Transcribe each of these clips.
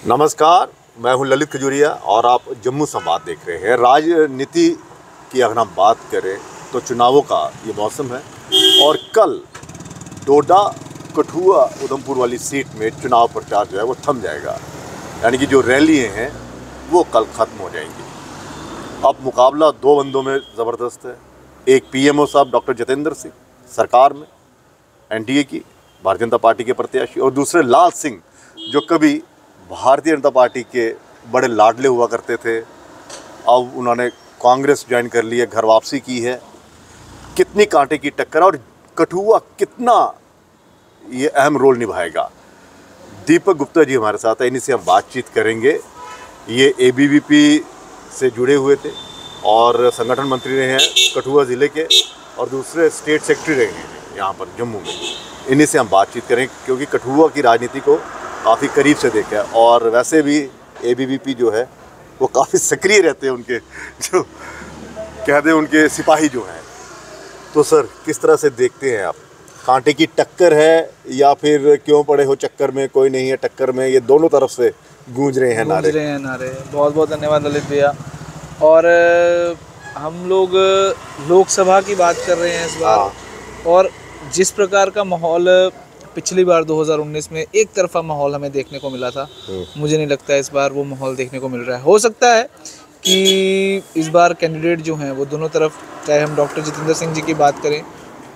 नमस्कार, मैं हूं ललित खजूरिया और आप जम्मू संवाद देख रहे हैं। राजनीति की अगर हम बात करें तो चुनावों का ये मौसम है और कल डोडा, कठुआ, उधमपुर वाली सीट में चुनाव प्रचार जो है वो थम जाएगा। यानी कि जो रैलियाँ हैं वो कल ख़त्म हो जाएंगी। अब मुकाबला दो बंदों में ज़बरदस्त है। एक पीएमओ साहब डॉक्टर जितेंद्र सिंह सरकार में एनडीए की भारतीय जनता पार्टी के प्रत्याशी, और दूसरे लाल सिंह जो कभी भारतीय जनता पार्टी के बड़े लाडले हुआ करते थे, अब उन्होंने कांग्रेस ज्वाइन कर ली है, घर वापसी की है। कितनी कांटे की टक्कर और कठुआ कितना ये अहम रोल निभाएगा। दीपक गुप्ता जी हमारे साथ है, इन्हीं से हम बातचीत करेंगे। ये एबीवीपी से जुड़े हुए थे और संगठन मंत्री रहे हैं कठुआ ज़िले के, और दूसरे स्टेट सेक्रेटरी रहे हैं यहाँ पर जम्मू में। इन्हीं से हम बातचीत करें क्योंकि कठुआ की राजनीति को काफ़ी करीब से देखा है और वैसे भी एबीवीपी जो है वो काफ़ी सक्रिय रहते हैं, उनके जो कहते हैं उनके सिपाही जो हैं। तो सर, किस तरह से देखते हैं आप? कांटे की टक्कर है या फिर क्यों पड़े हो चक्कर में, कोई नहीं है टक्कर में, ये दोनों तरफ से गूंज रहे हैं नारे। बहुत बहुत धन्यवाद ललित भैया। और हम लोग लोकसभा की बात कर रहे हैं इस बार, और जिस प्रकार का माहौल पिछली बार 2019 में एक तरफा माहौल हमें देखने को मिला था, मुझे नहीं लगता इस बार वो माहौल देखने को मिल रहा है। हो सकता है कि इस बार कैंडिडेट जो हैं वो दोनों तरफ, चाहे हम डॉक्टर जितेंद्र सिंह जी की बात करें,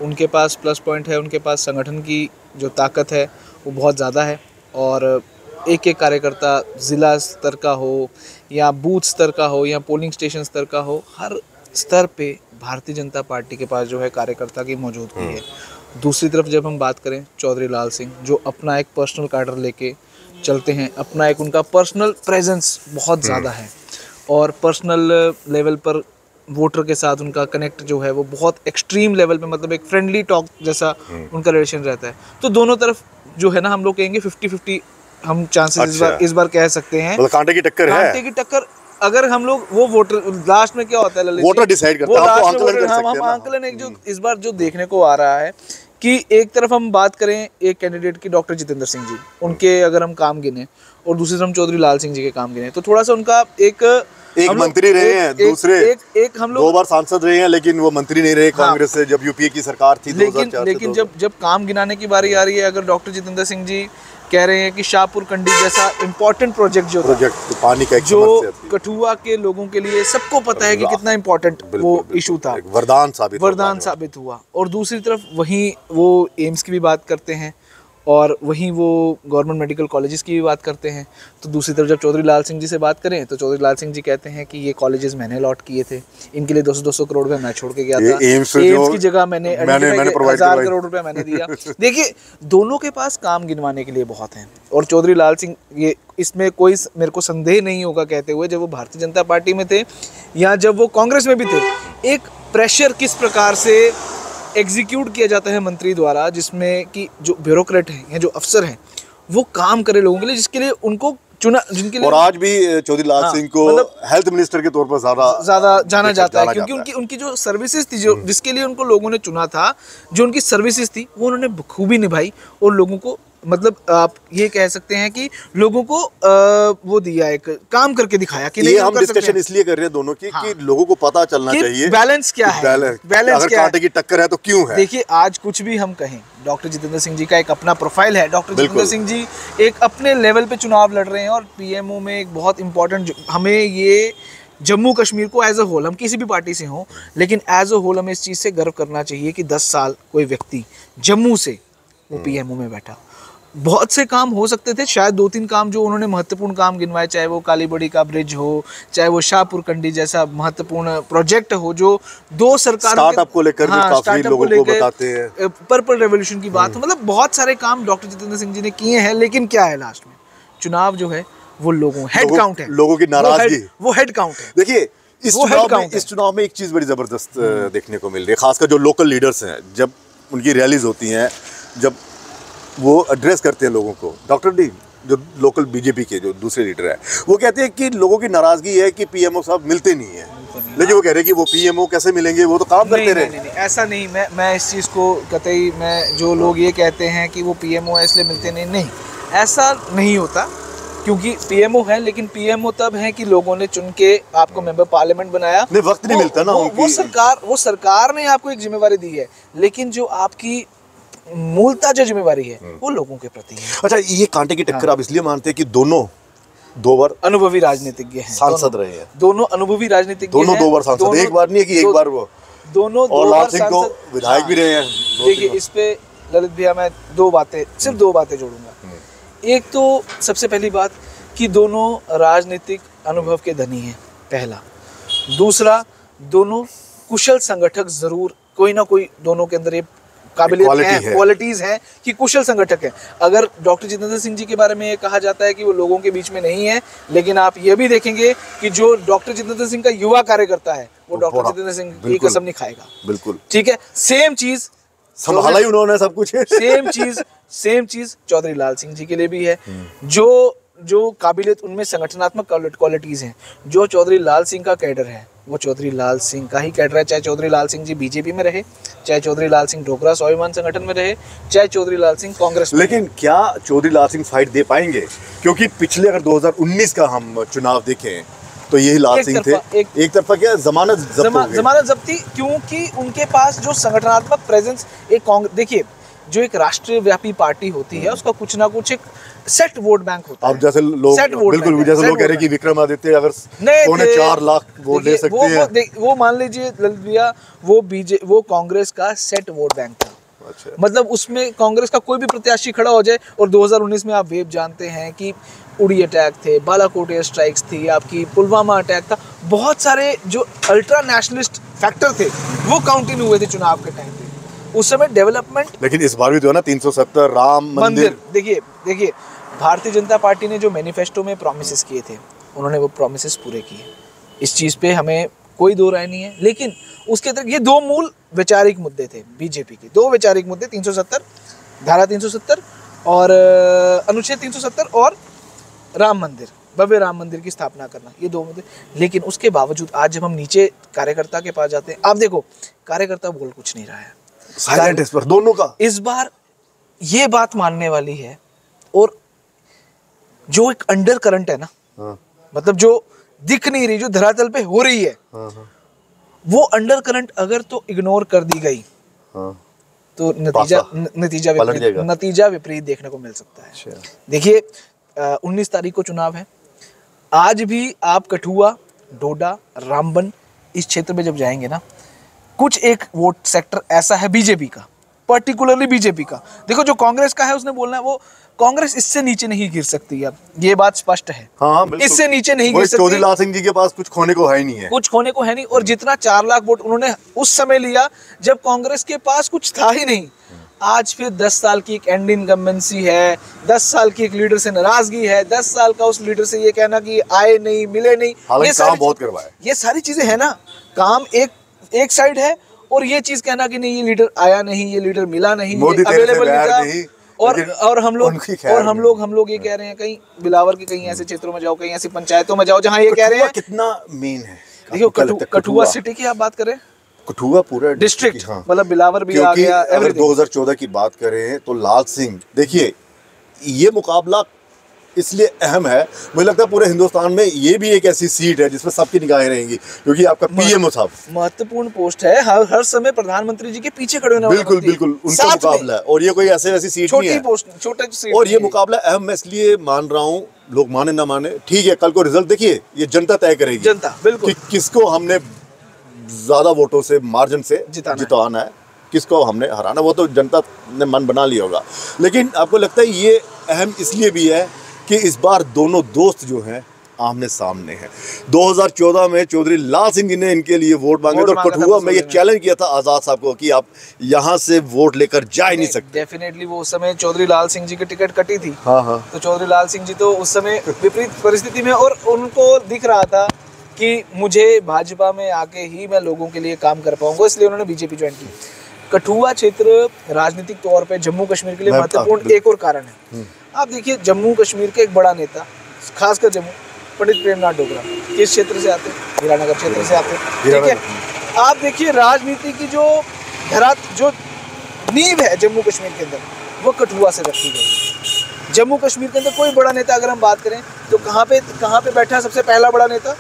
उनके पास प्लस पॉइंट है, उनके पास संगठन की जो ताकत है वो बहुत ज़्यादा है, और एक एक कार्यकर्ता ज़िला स्तर का हो या बूथ स्तर का हो या पोलिंग स्टेशन स्तर का हो, हर स्तर पे भारतीय जनता पार्टी के पास जो है कार्यकर्ता की मौजूदगी है। दूसरी तरफ जब हम बात करें चौधरी लाल सिंह, जो अपना एक पर्सनल कैडर लेके चलते हैं, अपना एक उनका पर्सनल प्रेजेंस बहुत ज़्यादा है, और पर्सनल लेवल पर वोटर के साथ उनका कनेक्ट जो है वो बहुत एक्सट्रीम लेवल पे, मतलब एक फ्रेंडली टॉक जैसा उनका रिलेशन रहता है। तो दोनों तरफ जो है ना, हम लोग कहेंगे 50-50 हम चांसेस इस बार कह सकते हैं। मतलब कांटे की टक्कर है। कांटे की टक्कर अगर हम लोग वो वोटर लास्ट में क्या होता है ललित, वोटर डिसाइड करता है, आपको आंकलन कर सकते हैं हम आंकलन एक जो इस बार जो देखने को आ रहा है कि एक तरफ हम बात करें एक कैंडिडेट की डॉक्टर जितेंद्र सिंह जी, उनके अगर हम काम गिने, और दूसरी तरफ हम चौधरी लाल सिंह जी के काम गिने, तो थोड़ा सा उनका एक मंत्री रहे हैं, दूसरे एक हम लोग 2 बार सांसद रहे हैं, लेकिन वो मंत्री नहीं रहे कांग्रेस से जब यूपीए की सरकार थी। लेकिन जब काम गिनाने की बारी आ रही है, अगर डॉक्टर जितेंद्र सिंह जी कह रहे हैं कि शाहपुर कंडी जैसा इम्पोर्टेंट प्रोजेक्ट पानी का जो कठुआ के लोगों के लिए सबको पता है कि कितना इम्पोर्टेंट वो इशू था, वरदान साबित हुआ। और दूसरी तरफ वहीं वो एम्स की भी बात करते हैं और वहीं वो गवर्नमेंट मेडिकल कॉलेजेस की भी बात करते हैं। तो दूसरी तरफ जब चौधरी लाल सिंह जी से बात करें तो चौधरी लाल सिंह जी कहते हैं कि ये कॉलेजेस मैंने अलॉट किए थे, इनके लिए 200-200 करोड़ रुपए मैं छोड़ के गया था, एम्स की जगह मैंने 1000 करोड़ रुपए मैंने दिया। देखिए, दोनों के पास काम गिनवाने के लिए बहुत हैं, और चौधरी लाल सिंह, ये इसमें कोई मेरे को संदेह नहीं होगा कहते हुए, जब वो भारतीय जनता पार्टी में थे या जब वो कांग्रेस में भी थे, एक प्रेशर किस प्रकार से एग्जीक्यूट किया जाता है मंत्री द्वारा, जिसमें कि जो ब्यूरोक्रेट हैं या जो अफसर हैं वो काम करे लोगों के लिए, जिसके लिए उनको चुना, जिनके लिए। और आज भी चौधरी लाल सिंह को मतलब हेल्थ मिनिस्टर के तौर पर ज्यादा जाना जाता है, क्योंकि उनकी जो सर्विसेज थी, जो जिसके लिए उनको लोगों ने चुना था, जो उनकी सर्विसेज थी वो उन्होंने बखूबी निभाई, और लोगों को, मतलब आप ये कह सकते हैं कि लोगों को वो दिया, एक काम करके दिखाया कि नहीं हम डिस्कशन इसलिए कर रहे हैं दोनों की कि लोगों को पता चलना चाहिए बैलेंस क्या है, बैलेंस अगर कांटे की टक्कर है तो क्यों है। देखिए, आज कुछ भी हम कहें, डॉक्टर जितेंद्र सिंह जी का एक अपना प्रोफाइल है, डॉक्टर जितेंद्र सिंह जी एक अपने लेवल पे चुनाव लड़ रहे हैं, और पीएमओ में एक बहुत इंपॉर्टेंट, हमें ये जम्मू कश्मीर को एज अ होल, हम किसी भी पार्टी से हों, लेकिन एज अ होल हमें इस चीज़ से गर्व करना चाहिए कि 10 साल कोई व्यक्ति जम्मू से वो पीएमओ में बैठा। बहुत से काम हो सकते थे, शायद 2-3 काम जो उन्होंने महत्वपूर्ण काम गिनवाए, चाहे वो काली बड़ी का ब्रिज हो, चाहे वो शाहपुर कंडी जैसा महत्वपूर्ण प्रोजेक्ट हो, जो 2 सरकारों स्टार्टअप को लेकर काफी लोगों को बताते हैं, पर्पल रेवोल्यूशन की बात हो, मतलब बहुत सारे काम डॉक्टर जितेंद्र सिंह जी ने किए हैं। लेकिन क्या है, लास्ट में चुनाव जो है वो हेड काउंट है, लोगों की नाराजगी, वो हेड काउंट है। देखिए, इस चुनाव में एक चीज बड़ी जबरदस्त देखने को मिल रही है, खासकर जो लोकल लीडर्स हैं, जब उनकी रैलीज होती हैं, जब वो एड्रेस करते हैं लोगों को, डॉक्टर डी जो लोकल बीजेपी के जो दूसरे लीडर हैं, वो कहते हैं कि लोगों की नाराजगी है कि पीएमओ साहब मिलते नहीं है, लेकिन वो कह रहे हैं कि वो पीएमओ कैसे मिलेंगे, वो तो काम करते रहे। नहीं, ऐसा नहीं, मैं इस चीज़ को कतई, मैं जो लोग ये कहते हैं कि वो पीएमओ है इसलिए मिलते नहीं, ऐसा नहीं होता। क्योंकि पीएमओ है, लेकिन पीएमओ तब है कि लोगों ने चुन के आपको मेंबर पार्लियामेंट बनाया। नहीं, वक्त नहीं मिलता ना वो सरकार ने आपको एक जिम्मेवारी दी है, लेकिन जो आपकी मूलतः जो जिम्मेवारी है वो लोगों के प्रति है। अच्छा, ये कांटे की टक्कर आप इसलिए मानते हैं कि दोनों 2 बार अनुभवी राजनीतिज्ञ हैं, सांसद रहे हैं, दोनों अनुभवी राजनीतिज्ञ दोनों 2 बार सांसद, एक बार नहीं है कि एक बार वो दोनों और लाल सिंह तो विधायक भी रहे हैं। देखिए, इस पे ललित भैया मैं सिर्फ दो बातें जोड़ूंगा। एक तो सबसे पहली बात कि दोनों राजनीतिक अनुभव के धनी हैं, पहला। दूसरा, दोनों कुशल संगठक, जरूर कोई ना कोई दोनों के अंदर ये काबिलियत है, क्वालिटीज हैं कि कुशल संगठक है। अगर डॉक्टर जितेंद्र सिंह जी के बारे में ये कहा जाता है कि वो लोगों के बीच में नहीं है, लेकिन आप ये भी देखेंगे कि जो डॉक्टर जितेंद्र सिंह का युवा कार्यकर्ता है वो डॉक्टर जितेंद्र सिंह की कसम नहीं खाएगा। बिल्कुल ठीक है। सेम चीज संभाला ही उन्होंने सब कुछ। सेम चीज चौधरी लाल सिंह जी के लिए भी है। जो काबिलियत उनमें संगठनात्मक क्वालिटीज हैं, जो चौधरी लाल सिंह का कैडर है वो चौधरी लाल सिंह का ही कैडर है। चाहे चौधरी लाल सिंह जी बीजेपी में रहे, चाहे चौधरी लाल सिंह डोगरा स्वाभिमान संगठन में रहे, चाहे चौधरी लाल सिंह कांग्रेस में। लेकिन क्या चौधरी लाल सिंह फाइट दे पाएंगे? क्योंकि पिछले अगर 2019 का हम चुनाव देखें तो यही लाल सिंह थे। एक तरफा क्या जमानत जब्ती, क्योंकि उनके पास जो संगठनात्मक प्रेजेंस, देखिए जो एक राष्ट्रीय व्यापी पार्टी होती है उसका कुछ ना कुछ एक सेट वोट बैंक होता है। अब जैसे लोग बिल्कुल जैसे लोग कह रहे हैं कि विक्रमादित्य अगर 4.25 लाख वोट ले सकते हैं, वो मान लीजिए ललित भैया, वो कांग्रेस का सेट वोट बैंक था। अच्छा। मतलब उसमें कांग्रेस का कोई भी प्रत्याशी खड़ा हो जाए, और 2019 में आप वेब जानते हैं कि उड़ी अटैक थे, बालाकोट एयर स्ट्राइक्स थी, आपकी पुलवामा अटैक था, बहुत सारे जो अल्ट्रा नेशनलिस्ट फैक्टर थे वो काउंटिंग हुए थे चुनाव के टाइम पे। उस समय डेवलपमेंट, लेकिन इस बार भी तो है ना 370 राम मंदिर। देखिए भारतीय जनता पार्टी ने जो मैनिफेस्टो में प्रॉमिसेस किए थे उन्होंने वो प्रॉमिसेस पूरे किए, इस चीज़ पे हमें कोई दो राय नहीं है। लेकिन उसके अंदर ये 2 मूल वैचारिक मुद्दे थे बीजेपी के, 2 वैचारिक मुद्दे, 370 धारा 370 और अनुच्छेद 370 और राम मंदिर, भव्य राम मंदिर की स्थापना करना, ये 2 मुद्दे। लेकिन उसके बावजूद आज जब हम नीचे कार्यकर्ता के पास जाते हैं, आप देखो कार्यकर्ता बोल कुछ नहीं रहा है, साइलेंट इस पर दोनों का। इस बार ये बात मानने वाली है, और जो एक अंडर करंट है ना, मतलब जो दिख नहीं रही, जो धरातल पे हो रही है, वो अंडर करंट अगर तो इग्नोर कर दी गई तो नतीजा विपरीत देखने को मिल सकता है। देखिए 19 तारीख को चुनाव है, आज भी आप कठुआ, डोडा, रामबन इस क्षेत्र में जब जाएंगे ना, कुछ एक वोट सेक्टर ऐसा है बीजेपी का, पर्टिकुलरली बीजेपी का। देखो जो कांग्रेस का है उसने बोलना है, वो कांग्रेस इससे नीचे नहीं गिर सकती, अब ये बात स्पष्ट है। हाँ, इससे नीचे नहीं गिर सकती। चौधरी लाल सिंह जी के पास कुछ खोने को है नहीं है, कुछ खोने को है नहीं। और जितना 4 लाख वोट उन्होंने उस समय लिया जब कांग्रेस के पास कुछ था ही नहीं, आज फिर 10 साल की एक एंड इनकम्बेंसी है, 10 साल की एक लीडर से नाराजगी है, 10 साल का उस लीडर से ये कहना कि आए नहीं, मिले नहीं, ये काम बहुत करवाया, ये सारी चीजें है ना। काम एक साइड है, और ये चीज कहना कि नहीं ये लीडर आया नहीं, ये लीडर मिला नहीं, ये अवेलेबल नहीं, और हम लोग ये कह रहे हैं कहीं बिलावर के कहीं ऐसे क्षेत्रों में जाओ, कहीं ऐसी पंचायतों में जाओ जहाँ ये कह रहे हैं कितना मेन है। देखियो कठुआ सिटी की आप बात करें, कठुआ पूरा डिस्ट्रिक्ट, मतलब बिलावर भी आ गया। अगर 2014 की बात करें तो लाल सिंह, देखिए ये मुकाबला इसलिए अहम है, मुझे लगता है पूरे हिंदुस्तान में ये भी एक ऐसी सीट है जिसमें सबकी निगाहें रहेंगी, क्योंकि आपका पीएमओ साहब महत्वपूर्ण पोस्ट है, हर समय प्रधानमंत्री जी के पीछे खड़े होने, बिल्कुल उनका मुकाबला है, और ये कोई ऐसी सीट नहीं है, छोटी सीट। और ये मुकाबला अहम मैं इसलिए मान रहा हूँ, लोग माने ना माने, ठीक है, कल को रिजल्ट देखिए, ये जनता तय करेगी, जनता बिल्कुल, कि किसको हमने ज्यादा वोटों से मार्जिन से जिताना है, किसको हमने हराना, वो तो जनता ने मन बना लिया होगा। लेकिन आपको लगता है ये अहम इसलिए भी है कि इस बार दोनों दोस्त जो हैं आमने सामने हैं। 2014 में चौधरी लाल सिंह जी ने इनके लिए वोट मांगे थे, और कठुआ में ये चैलेंज किया था आजाद साहब को कि आप यहाँ से वोट लेकर जा ही नहीं सकते। डेफिनेटली वो उस समय चौधरी लाल सिंह जी की टिकट कटी थी। हाँ। तो चौधरी लाल सिंह जी तो उस समय विपरीत परिस्थिति में, और उनको दिख रहा था कि मुझे भाजपा में आके ही मैं लोगों के लिए काम कर पाऊंगा, इसलिए उन्होंने बीजेपी ज्वाइन की। कठुआ क्षेत्र राजनीतिक तौर पे जम्मू कश्मीर के लिए महत्वपूर्ण एक और कारण है। आप देखिए जम्मू कश्मीर के एक बड़ा नेता, खासकर जम्मू, पंडित प्रेमनाथ डोगरा किस क्षेत्र से आते हैं? हीरानगर क्षेत्र से आते हैं, ठीक है। आप देखिए राजनीति की जो नींव है जम्मू कश्मीर के अंदर, वो कठुआ से रखी गई। जम्मू कश्मीर के अंदर कोई बड़ा नेता अगर हम बात करें तो कहाँ पे बैठा है सबसे पहला बड़ा नेता?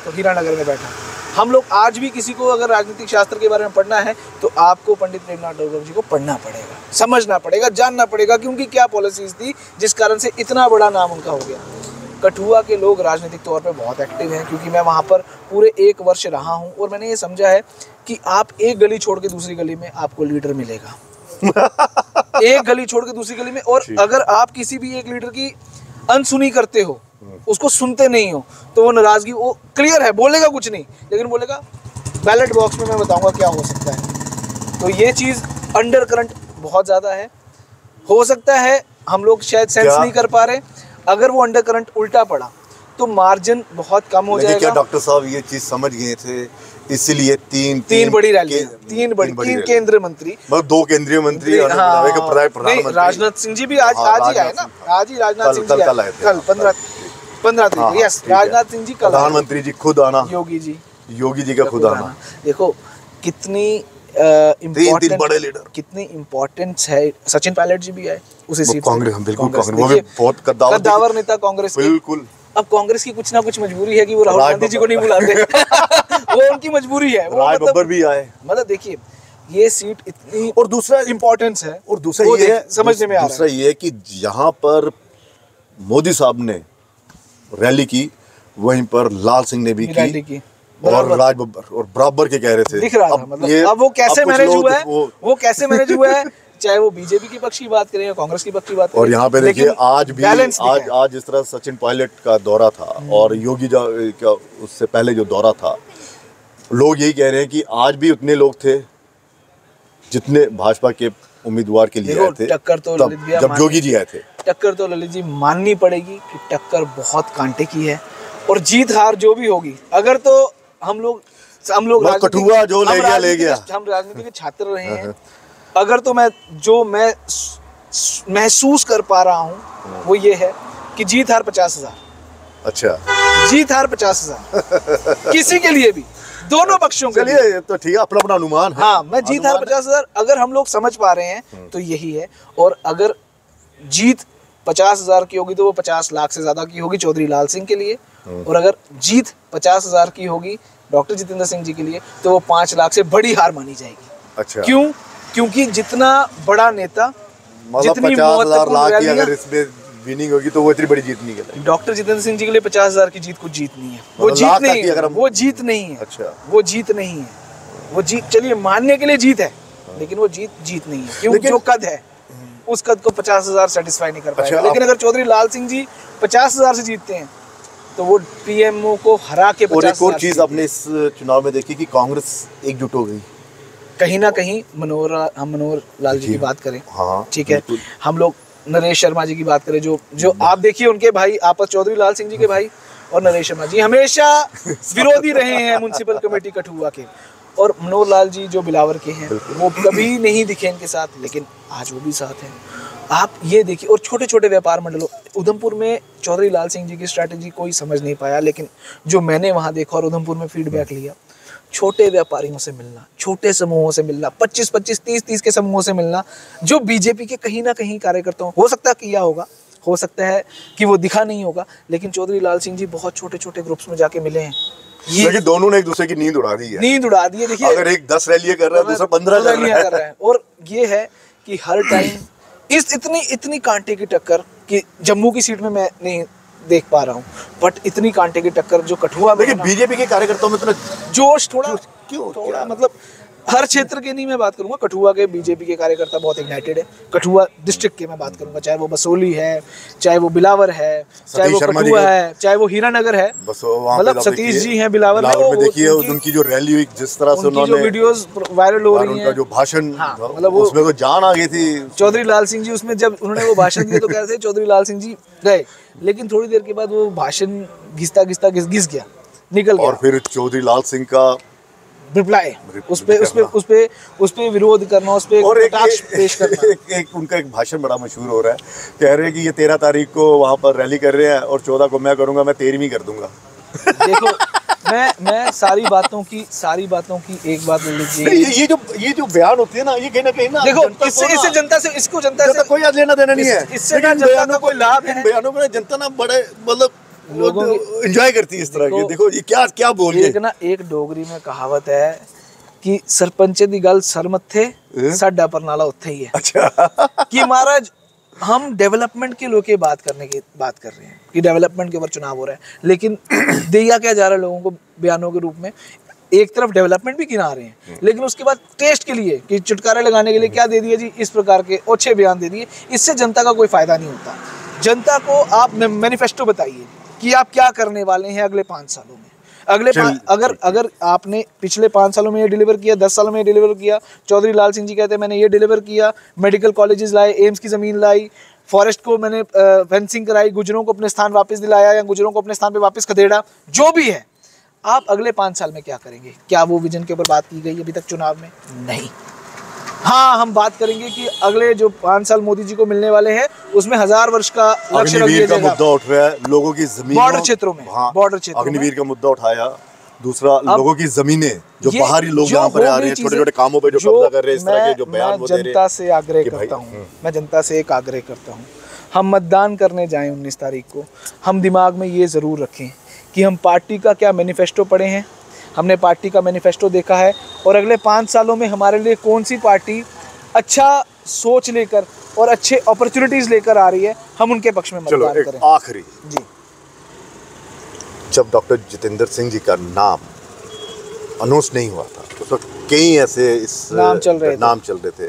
तो हीरानगर में बैठा। हम लोग आज भी किसी को अगर राजनीतिक शास्त्र के बारे में पढ़ना है तो आपको पंडित प्रेमनाथ टैगोर जी को पढ़ना पड़ेगा, समझना पड़ेगा, जानना पड़ेगा कि उनकी क्या पॉलिसीज थी जिस कारण से इतना बड़ा नाम उनका हो गया। कठुआ के लोग राजनीतिक तौर पे बहुत एक्टिव हैं, क्योंकि मैं वहाँ पर पूरे 1 वर्ष रहा हूँ और मैंने ये समझा है कि आप एक गली छोड़ के दूसरी गली में आपको लीडर मिलेगा। एक गली छोड़ के दूसरी गली में, और अगर आप किसी भी एक लीडर की अनसुनी करते हो, उसको सुनते नहीं हो, तो वो नाराजगी, वो क्लियर है, बोलेगा कुछ नहीं, लेकिन बोलेगा बैलेट बॉक्स में मैं बताऊंगा क्या हो सकता है। तो ये चीज़ अंडर करंट बहुत ज़्यादा है। हो सकता है हम लोग शायद सेंस नहीं कर पा रहे, अगर वो अंडर करंट उल्टा पड़ा तो मार्जिन बहुत कम हो जाएगा। क्या डॉक्टर साहब ये चीज समझ गए थे, इसीलिए तीन बड़ी रैली, तीन केंद्रीय मंत्री, मतलब 2 केंद्रीय मंत्री, राजनाथ सिंह जी भी आज ही आए ना, आज ही राजनाथ सिंह जी कल 15 तारीख, यस, राजनाथ सिंह जी कल, प्रधानमंत्री जी खुद आना, योगी जी का खुद आना। देखो कितनी बड़े लीडर, कितनी इम्पोर्टेंस है। सचिन पायलट जी भी आए उसी सीट, कांग्रेस, बिल्कुल कांग्रेस, वो भी बहुत कद्दावर नेता कांग्रेस, बिल्कुल। अब कांग्रेस की कुछ ना कुछ मजबूरी है कि वो राहुल गांधी जी को नहीं बुलाते। वो उनकी मजबूरी है। राय बब्बर भी आए। मतलब देखिए ये सीट इतनी, और दूसरा इम्पोर्टेंस है, और दूसरा ये है, समझने में आ रहा है, दूसरा ये है कि यहाँ पर मोदी साहब ने रैली की, वहीं पर लाल सिंह ने भी की, और राज बब्बर और बराबर के कह रहे थे। दिख रहा था, मतलब अब वो कैसे मैनेज हुआ है, वो कैसे मैनेज हुआ है, चाहे वो बीजेपी की पक्ष की बात करें या कांग्रेस की पक्ष की बात करें। और यहाँ पे देखिए आज भी आज जिस तरह सचिन पायलट का दौरा था और योगी का उससे पहले जो दौरा था, लोग यही कह रहे हैं कि आज भी उतने लोग थे जितने भाजपा के उम्मीदवार के लिए आए थे। टक्कर तो ललित भैया, जब योगी जी आए थे, टक्कर तो ललित जी माननी पड़ेगी कि टक्कर बहुत कांटे की है, और जीत हार जो भी होगी, अगर तो हम लोग कठुआ जो ले गया, हम राजनीति के छात्र रहे हैं, अगर तो मैं महसूस कर पा रहा हूँ वो ये है कि जीत हार 50,000। अच्छा, जीत हार 50,000 किसी के लिए भी, दोनों पक्षों के लिए। चलिए तो ठीक है, अपना अपना अनुमान है। हाँ, मैं जीत हार 50,000 अगर हम लोग समझ पा रहे हैं तो यही है। और अगर जीत 50,000 की होगी तो वो 50 लाख से ज्यादा की होगी चौधरी लाल सिंह के लिए, और अगर जीत 50,000 की होगी डॉक्टर जितेंद्र सिंह जी के लिए तो वो 5 लाख से बड़ी हार मानी जाएगी। अच्छा, क्यों? क्योंकि जितना बड़ा नेता, जितनी 50,000 लाख की अगर इसमें विनिंग होगी तो वो इतनी बड़ी जीत नहीं है। डॉक्टर जितेंद्र सिंह जी के लिए 50,000 की जीत कुछ जीत नहीं है, वो जीत नहीं है, वो जीत नहीं है। अच्छा, वो जीत नहीं है, वो जीत, चलिए मानने के लिए जीत है, लेकिन वो जीत नहीं है। क्यों? जो कद है उस कद को 50,000 सेटिस्फाई नहीं कर पाएगा। लेकिन अगर चौधरी लाल सिंह जी 50,000 से जीतते हैं तो वो पीएमओ को हरा के 50,000। और एक और चीज आपने इस चुनाव में देखी कि कांग्रेस एकजुट हो गई कहीं ना कहीं। हम मनोहर लाल जी की बात करें, हाँ, ठीक है, हम लोग नरेश शर्मा जी की बात करें, जो आप देखिए उनके भाई आपस, चौधरी लाल सिंह जी के भाई और नरेश शर्मा जी हमेशा विरोधी रहे हैं म्युनिसिपल कमेटी कठुआ के, और मनोहर लाल जी जो बिलावर के हैं वो कभी नहीं दिखे इनके साथ, लेकिन आज वो भी साथ हैं। आप ये देखिए, और छोटे छोटे व्यापार मंडलों, उधमपुर में चौधरी लाल सिंह जी की स्ट्रैटेजी कोई समझ नहीं पाया, लेकिन जो मैंने वहाँ देखा और उधमपुर में फीडबैक लिया, छोटे व्यापारियों से मिलना, छोटे समूहों से मिलना, 25-25, 30-30 के समूहों से मिलना, जो बीजेपी के कहीं ना कहीं कार्यकर्ताओं, हो सकता है किया होगा, हो सकता है कि वो दिखा नहीं होगा, लेकिन चौधरी लाल सिंह जी बहुत छोटे छोटे ग्रुप्स में जाके मिले हैं। ये दोनों ने एक दूसरे की नींद उड़ा दी है, नींद उड़ा दी है। देखिए, अगर एक 10 रैलियां कर रहा है, दूसरा 15 रैलियां कर रहा है, और ये है कि हर टाइम इतनी कांटे की टक्कर कि जम्मू की सीट में मैं नहीं देख पा रहा हूँ, बट इतनी कांटे की टक्कर जो कठुआ में, लेकिन बीजेपी के कार्यकर्ताओं में इतना जोश थोड़ा मतलब हर क्षेत्र के नहीं मैं बात करूंगा, कठुआ के बीजेपी के कार्यकर्ता बहुत इग्नाइटेड है। कठुआ डिस्ट्रिक्ट के मैं बात करूंगा, चाहे वो बसोली है, चाहे वो बिलावर है, चाहे वो कठुआ है, चाहे वो हीरानगर है, मतलब सतीश जी हैं बिलावर में। देखिए उनकी जो रैली हुई, जिस तरह से उन्होंने, जो वीडियोस वायरल हो रही हैं, जो भाषण, मतलब उसमें तो जान आ गई थी चौधरी लाल सिंह जी। उसमें जब उन्होंने वो भाषण दिया तो कह रहे थे चौधरी लाल सिंह जी गए, लेकिन थोड़ी देर के बाद वो भाषण घिस गया, निकल गया, और फिर चौधरी लाल सिंह का रिप्लाई, उस पे विरोध करना, उस पे कटाक्ष पेश करना। एक उनका एक भाषण बड़ा मशहूर हो रहा है, कह रहे हैं कि ये 13 तारीख को वहाँ पर रैली कर रहे हैं और 14 को मैं करूँगा, मैं 13वीं कर दूंगा। मैं सारी बातों की एक बात बोल लीजिए। ये जो बयान होती है ना, ये कहीं ना देखो, इससे जनता से कोई लेना देना नहीं है, इससे ना जनता का कोई लाभ है। बयानों में जनता ना बड़े मतलब लोगों एंजॉय करती है इस तरह की। देखो ये क्या बोल रही है। एक डोगरी में कहावत है कि सरपंचे दी गल सर मत्थे साडा परनाला उत्थे ही है। अच्छा। कि महाराज हम डेवलपमेंट के लोग बात कर रहे हैं कि डेवलपमेंट के ऊपर चुनाव हो रहा है, लेकिन दिया क्या जा रहा है लोगों को बयानों के रूप में। एक तरफ डेवलपमेंट भी गिना रहे हैं, लेकिन उसके बाद टेस्ट के लिए कि चुटकारे लगाने के लिए क्या दे दिया जी, इस प्रकार के अच्छे बयान दे दिए। इससे जनता का कोई फायदा नहीं होता। जनता को आप मैनिफेस्टो बताइए कि आप क्या करने वाले हैं अगले 5 सालों में। अगर आपने पिछले 5 सालों में ये डिलीवर किया, 10 सालों में ये डिलीवर किया, चौधरी लाल सिंह जी कहते हैं मैंने ये डिलीवर किया, मेडिकल कॉलेजेस लाए, एम्स की ज़मीन लाई, फॉरेस्ट को मैंने फेंसिंग कराई, गुजरों को अपने स्थान वापस दिलाया या गुजरों को अपने स्थान पे वापस खदेड़ा, जो भी है, आप अगले 5 साल में क्या करेंगे? क्या वो विजन के ऊपर बात की गई अभी तक चुनाव में? नहीं। हाँ, हम बात करेंगे कि अगले जो 5 साल मोदी जी को मिलने वाले हैं उसमें 1000 वर्ष का लक्ष्य रख दिया जाएगा। मुद्दा उठ रहा है लोगों की जमीन, बॉर्डर क्षेत्रों में। हाँ, बॉर्डर क्षेत्रों में अग्निवीर का मुद्दा उठाया। दूसरा, लोगों की जमीनें जो बाहरी लोग यहाँ पर आ रहे हैं, छोटे छोटे कामों पे जो कब्जा कर रहे हैं, इस तरह के जो बयान वो दे रहे हैं। जनता से आग्रह करता हूँ, मैं जनता से एक आग्रह करता हूँ, हम मतदान करने जाएं 19 तारीख को, हम दिमाग में ये ज़रूर रखें कि हम पार्टी का क्या मैनिफेस्टो पढ़े हैं, हमने पार्टी का मैनिफेस्टो देखा है, और अगले 5 सालों में हमारे लिए कौन सी पार्टी अच्छा सोच लेकर और अच्छे अपॉर्चुनिटीज लेकर आ रही है, हम उनके पक्ष में मतदान करें। आखिरी जी, जब डॉक्टर जितेंद्र सिंह जी का नाम अनाउंस नहीं हुआ था, उस वक्त कई ऐसे नाम चल रहे थे।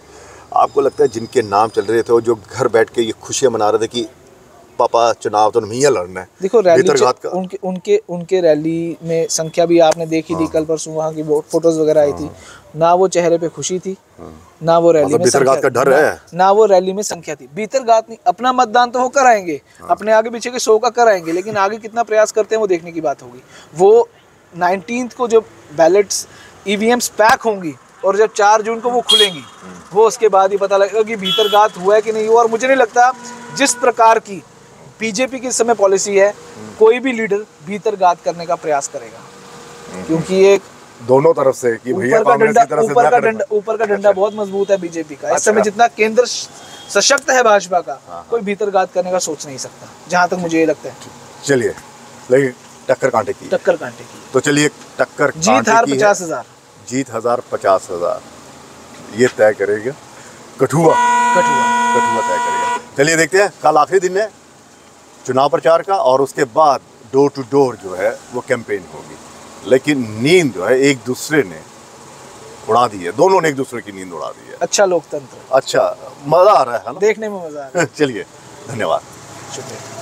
आपको लगता है जिनके नाम चल रहे थे और जो घर बैठ के ये खुशियां मना रहे थे कि पापा चुनाव तो नहीं लड़ना है? देखो, रैली उनके रैली में संख्या भी आपने देखी थी, कल परसों वहाँ की फोटोज वगैरह आई थी, ना वो चेहरे पे खुशी थी, ना वो रैली में भीतरघात का डर है, ना वो रैली में संख्या थी। भीतरघात नहीं, अपना मतदान तो वो कराएंगे, अपने आगे पीछे के 100 का कराएंगे, लेकिन आगे कितना प्रयास करते हैं वो देखने की बात होगी। वो 19 को जब बैलेट्स EVMs पैक होंगी और जब 4 जून को वो खुलेंगी, वो उसके बाद ही पता लगेगा कि भीतरघात हुआ है कि नहीं हुआ। और मुझे नहीं लगता जिस प्रकार की बीजेपी की इस समय पॉलिसी है, कोई भी लीडर भीतरघात करने का प्रयास करेगा, क्योंकि एक दोनों तरफ से कि भैया कांग्रेस की तरफ से ऊपर का डंडा बहुत मजबूत है बीजेपी का। इस समय जितना केंद्र सशक्त है भाजपा का, कोई भीतरघात करने का सोच नहीं सकता, जहां तक मुझे ये लगता है। चलिए, लेकिन टक्कर कांटे की तो चलिए, टक्कर जीत हार 50,000, जीत 50,000 ये तय करेगा कठुआ तय करेगा। चलिए देखते हैं, कल आखिरी दिन है चुनाव प्रचार का, और उसके बाद डोर टू डोर जो है वो कैंपेन होगी। लेकिन नींद जो है एक दूसरे ने उड़ा दी है, दोनों ने एक दूसरे की नींद उड़ा दी है। अच्छा लोकतंत्र, अच्छा मजा आ रहा है ना, देखने में मजा आ रहा है। चलिए, धन्यवाद, शुक्रिया।